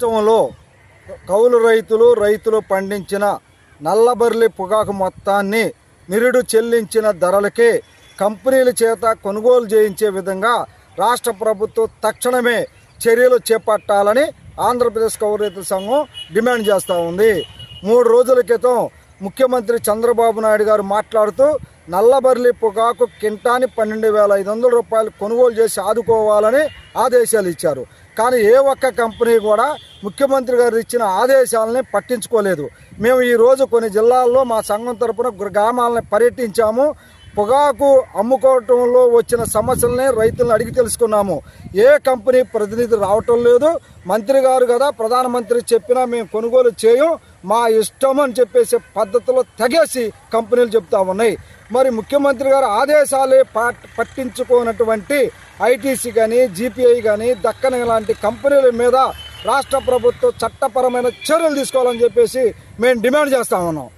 రాష్ట్రంలో కౌలు రైతులు పండించిన నల్లబర్లి పొగాకు మొత్తాన్ని నిరుడు చెల్లించిన ధరలకే కంపెనీల చేత కొనుగోలు చేయించే విధంగా రాష్ట్ర ప్రభుత్వం తక్షణమే చర్యలు చేపట్టాలని ఆంధ్రప్రదేశ్ కౌలు రైతుల సంఘం డిమాండ్ చేస్తూ ఉంది. 3 రోజుల క్రితం ముఖ్యమంత్రి చంద్రబాబు నాయుడు గారు మాట్లాడుతూ నల్లబర్లి పొగాకు కింటాని 12,500 రూపాయలు కొనుగోలు చేసి ఆదుకోవాలని ఆదేశాలు ఇచ్చారు. కానీ ఏ ఒక్క కంపెనీ కూడా ముఖ్యమంత్రి గారు ఇచ్చిన ఆదేశాలని పట్టించుకోలేదు. మేము ఈరోజు కొన్ని జిల్లాల్లో మా సంఘం తరపున గ్రామాలను పర్యటించాము. పొగాకు అమ్ముకోవటంలో వచ్చిన సమస్యలని రైతులను అడిగి తెలుసుకున్నాము. ఏ కంపెనీ ప్రతినిధి రావటం లేదు. మంత్రి గారు కదా ప్రధానమంత్రి చెప్పినా మేము కొనుగోలు చేయం, మా ఇష్టం అని చెప్పేసి పద్ధతిలో తెగేసి కంపెనీలు చెప్తా ఉన్నాయి. మరి ముఖ్యమంత్రి గారు ఆదేశాలే పట్టించుకోనటువంటి ఐటీసీ కానీ జీపీఐ కానీ దక్కన్ లాంటి కంపెనీల మీద రాష్ట్ర ప్రభుత్వం చట్టపరమైన చర్యలు తీసుకోవాలని చెప్పేసి మేము డిమాండ్ చేస్తా ఉన్నాం.